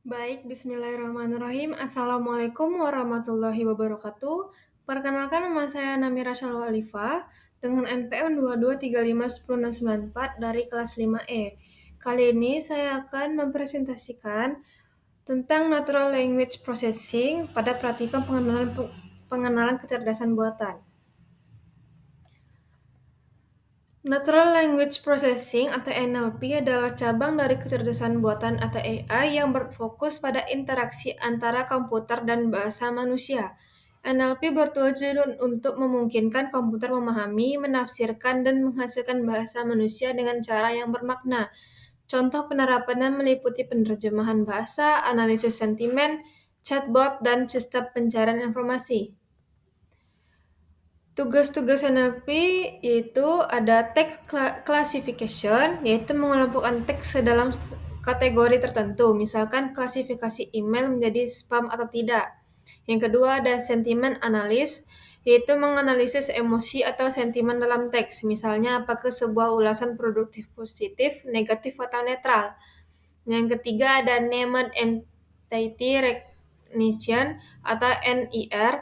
Baik, bismillahirrahmanirrahim. Assalamualaikum warahmatullahi wabarakatuh. Perkenalkan nama saya Namira Shalwa Alifa dengan NPM 22351064 dari kelas 5E. Kali ini saya akan mempresentasikan tentang Natural Language Processing pada praktikum pengenalan kecerdasan buatan. Natural Language Processing atau NLP adalah cabang dari kecerdasan buatan atau AI yang berfokus pada interaksi antara komputer dan bahasa manusia. NLP bertujuan untuk memungkinkan komputer memahami, menafsirkan, dan menghasilkan bahasa manusia dengan cara yang bermakna. Contoh penerapannya meliputi penerjemahan bahasa, analisis sentimen, chatbot, dan sistem pencarian informasi. Tugas-tugas NLP yaitu ada text classification, yaitu mengelompokkan teks ke dalam kategori tertentu, misalkan klasifikasi email menjadi spam atau tidak. Yang kedua ada sentiment analysis, yaitu menganalisis emosi atau sentimen dalam teks, misalnya apakah sebuah ulasan produktif positif, negatif, atau netral. Yang ketiga ada named entity recognition atau NER,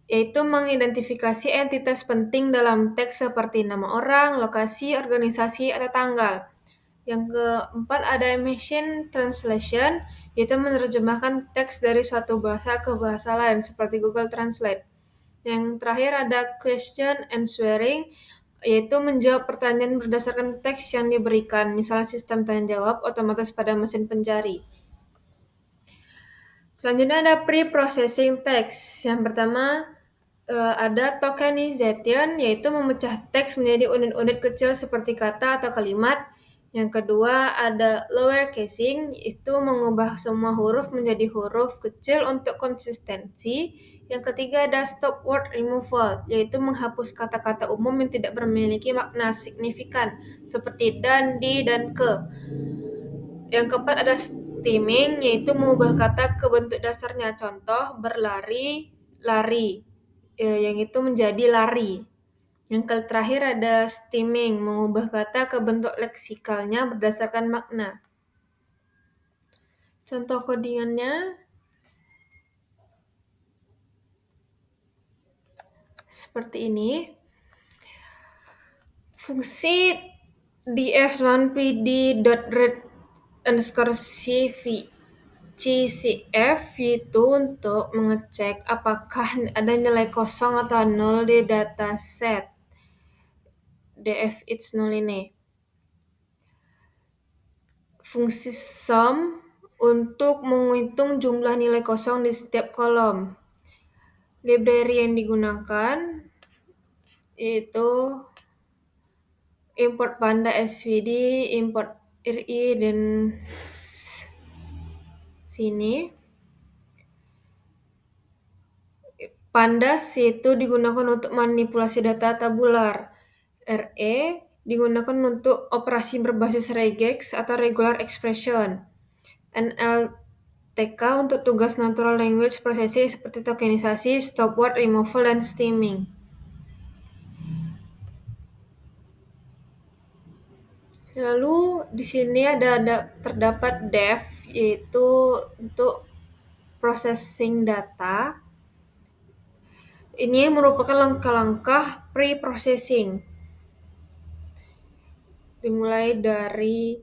yaitu mengidentifikasi entitas penting dalam teks seperti nama orang, lokasi, organisasi, atau tanggal. Yang keempat ada machine translation, yaitu menerjemahkan teks dari suatu bahasa ke bahasa lain seperti Google Translate. Yang terakhir ada question answering, yaitu menjawab pertanyaan berdasarkan teks yang diberikan, misalnya sistem tanya jawab otomatis pada mesin pencari. Selanjutnya ada pre-processing text. Yang pertama ada tokenization, yaitu memecah teks menjadi unit-unit kecil seperti kata atau kalimat. Yang kedua ada lower casing, itu mengubah semua huruf menjadi huruf kecil untuk konsistensi. Yang ketiga ada stop word removal, yaitu menghapus kata-kata umum yang tidak memiliki makna signifikan seperti dan, di, dan ke. Yang keempat ada stemming, yaitu mengubah kata ke bentuk dasarnya. Contoh berlari, lari, yang itu menjadi lari. Yang terakhir ada stemming, mengubah kata ke bentuk leksikalnya berdasarkan makna. Contoh codingannya seperti ini. Fungsi df1pd.read_cf CCF itu untuk mengecek apakah ada nilai kosong atau nol di dataset df it's null ini. Fungsi sum untuk menghitung jumlah nilai kosong di setiap kolom. Library yang digunakan yaitu import panda svd, import ri, dan sini. Pandas itu digunakan untuk manipulasi data tabular. RE digunakan untuk operasi berbasis regex atau regular expression. NLTK untuk tugas natural language processing seperti tokenisasi, stop word removal, dan stemming. Lalu di sini terdapat def, yaitu untuk processing data. Ini merupakan langkah-langkah pre-processing. Dimulai dari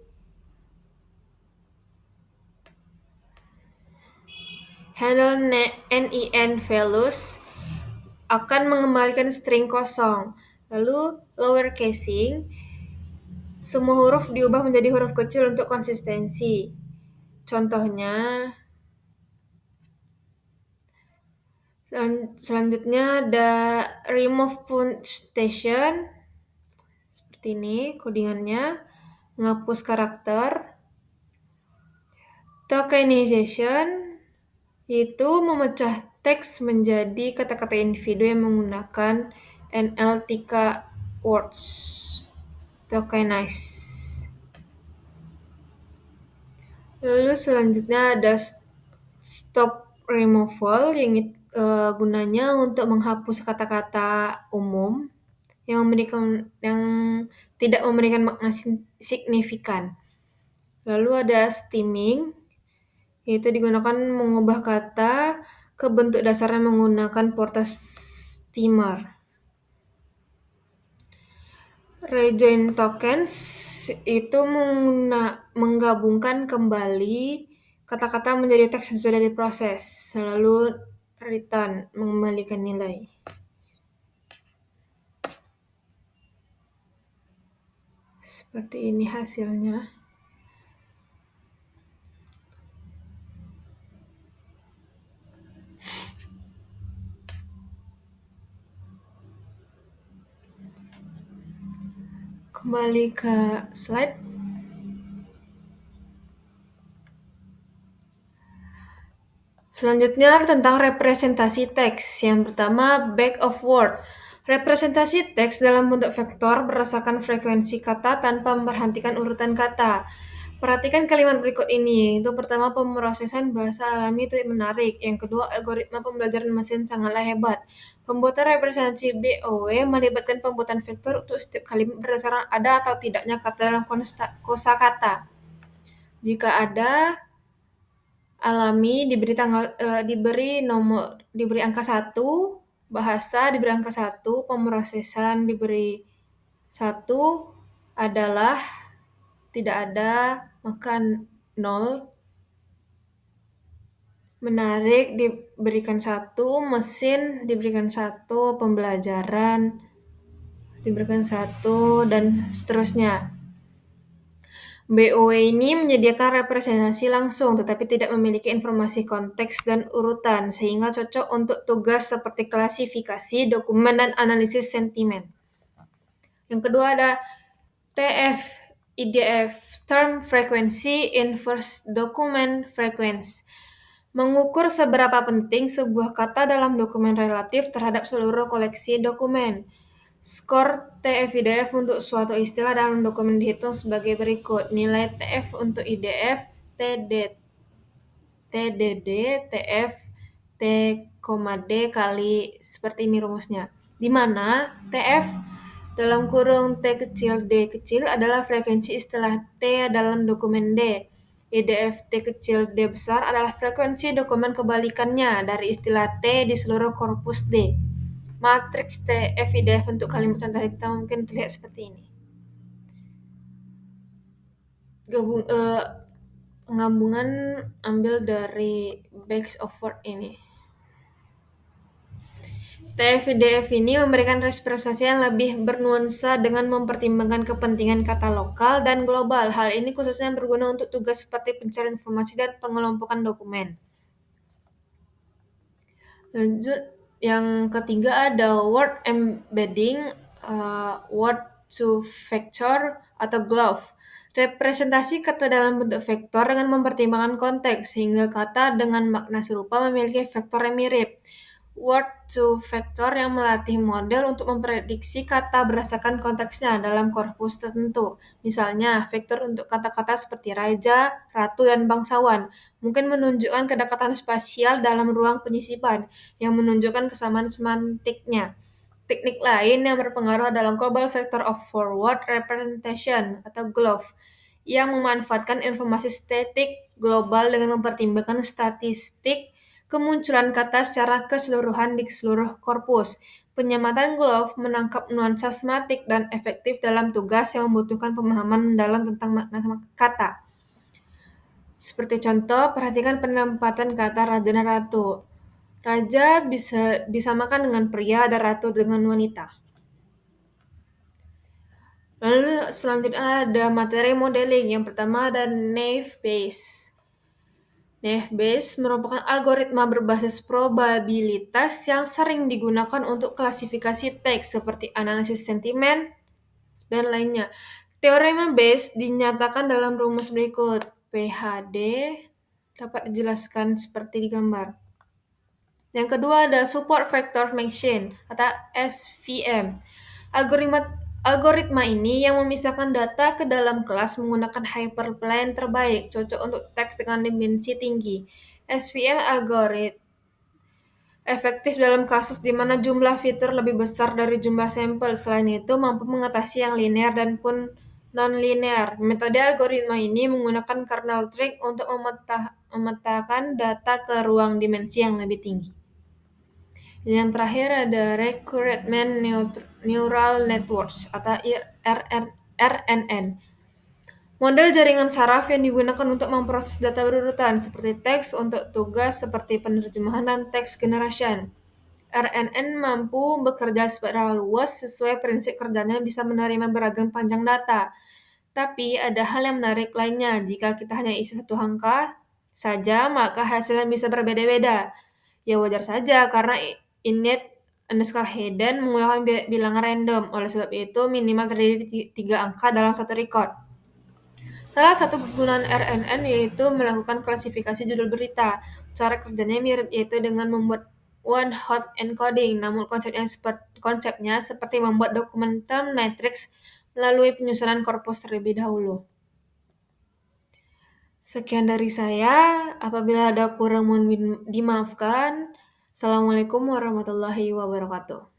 handle nen values akan mengembalikan string kosong. Lalu lower casing, semua huruf diubah menjadi huruf kecil untuk konsistensi. Contohnya, selanjutnya ada remove punctuation, seperti ini codingannya, menghapus karakter. Tokenization, yaitu memecah teks menjadi kata-kata individu yang menggunakan NLTK words. Tokenize. Lalu selanjutnya ada stop removal, yang gunanya untuk menghapus kata-kata umum yang tidak memberikan makna signifikan. Lalu ada stemming, yaitu digunakan mengubah kata ke bentuk dasarnya menggunakan porta steamer. Rejoin tokens itu menggabungkan kembali kata-kata menjadi teks yang sudah diproses, lalu return mengembalikan nilai. Seperti ini hasilnya. Kembali ke slide. Selanjutnya tentang representasi teks. Yang pertama, back of word. Representasi teks dalam bentuk vektor berdasarkan frekuensi kata tanpa memperhatikan urutan kata. Perhatikan kalimat berikut ini. Itu pertama, pemrosesan bahasa alami itu menarik. Yang kedua, algoritma pembelajaran mesin sangatlah hebat. Pembuatan representasi BOW melibatkan pembuatan vektor untuk setiap kalimat berdasarkan ada atau tidaknya kata dalam kosakata. Jika ada, alami diberi angka 1, bahasa diberi angka 1, pemrosesan diberi 1, adalah tidak ada maka 0, menarik diberikan 1, mesin diberikan 1, pembelajaran diberikan 1, dan seterusnya. BOW ini menyediakan representasi langsung tetapi tidak memiliki informasi konteks dan urutan sehingga cocok untuk tugas seperti klasifikasi, dokumen, dan analisis sentimen. Yang kedua ada TF IDF, Term Frequency Inverse Document Frequency. Mengukur seberapa penting sebuah kata dalam dokumen relatif terhadap seluruh koleksi dokumen. Skor TF-IDF untuk suatu istilah dalam dokumen dihitung sebagai berikut. Nilai TF untuk IDF, TDD, TF, T, D kali, seperti ini rumusnya. Di mana TF dalam kurung T kecil D kecil adalah frekuensi istilah T dalam dokumen D. IDF T kecil D besar adalah frekuensi dokumen kebalikannya dari istilah T di seluruh korpus D. Matriks TF IDF untuk kalimat contoh kita mungkin terlihat seperti ini. Penggabungan ambil dari backs of word ini. TF IDF ini memberikan representasi yang lebih bernuansa dengan mempertimbangkan kepentingan kata lokal dan global. Hal ini khususnya berguna untuk tugas seperti pencarian informasi dan pengelompokan dokumen. Lanjut, yang ketiga ada word embedding, word to vector atau GLOVE. Representasi kata dalam bentuk vektor dengan mempertimbangkan konteks, sehingga kata dengan makna serupa memiliki vektor yang mirip. Word to vector yang melatih model untuk memprediksi kata berdasarkan konteksnya dalam korpus tertentu. Misalnya, vektor untuk kata-kata seperti raja, ratu, dan bangsawan mungkin menunjukkan kedekatan spasial dalam ruang penyisipan yang menunjukkan kesamaan semantiknya. Teknik lain yang berpengaruh adalah Global Vector of Forward Representation atau GLOVE yang memanfaatkan informasi statik global dengan mempertimbangkan statistik kemunculan kata secara keseluruhan di seluruh korpus. Penyamatan GLOVE menangkap nuansa sematik dan efektif dalam tugas yang membutuhkan pemahaman mendalam tentang makna kata. Seperti contoh, perhatikan penempatan kata raja dan ratu. Raja bisa disamakan dengan pria dan ratu dengan wanita. Lalu selanjutnya ada materi modeling. Yang pertama ada Naive Bayes. Naive Bayes merupakan algoritma berbasis probabilitas yang sering digunakan untuk klasifikasi teks seperti analisis sentimen dan lainnya. Teorema Bayes dinyatakan dalam rumus berikut. PHD dapat dijelaskan seperti di gambar. Yang kedua ada Support Vector Machine atau SVM. Algoritma ini yang memisahkan data ke dalam kelas menggunakan hyperplane terbaik, cocok untuk teks dengan dimensi tinggi. SVM algoritma efektif dalam kasus di mana jumlah fitur lebih besar dari jumlah sampel. Selain itu, mampu mengatasi yang linear dan pun nonlinear. Metode algoritma ini menggunakan kernel trick untuk memetakan data ke ruang dimensi yang lebih tinggi. Yang terakhir ada Recruitment Neural Networks atau RNN. Model jaringan saraf yang digunakan untuk memproses data berurutan seperti teks untuk tugas seperti penerjemahan dan text generation. RNN mampu bekerja secara luas sesuai prinsip kerjanya bisa menerima beragam panjang data. Tapi ada hal yang menarik lainnya. Jika kita hanya isi satu angka saja, maka hasilnya bisa berbeda-beda. Ya wajar saja karena init_hidden menggunakan bilangan random. Oleh sebab itu, minimal terdiri 3 angka dalam satu record. Salah satu kegunaan RNN yaitu melakukan klasifikasi judul berita. Cara kerjanya mirip yaitu dengan membuat one-hot encoding, namun konsepnya seperti membuat dokumen term matrix melalui penyusunan korpus terlebih dahulu. Sekian dari saya. Apabila ada kurang mohon dimaafkan. Assalamualaikum warahmatullahi wabarakatuh.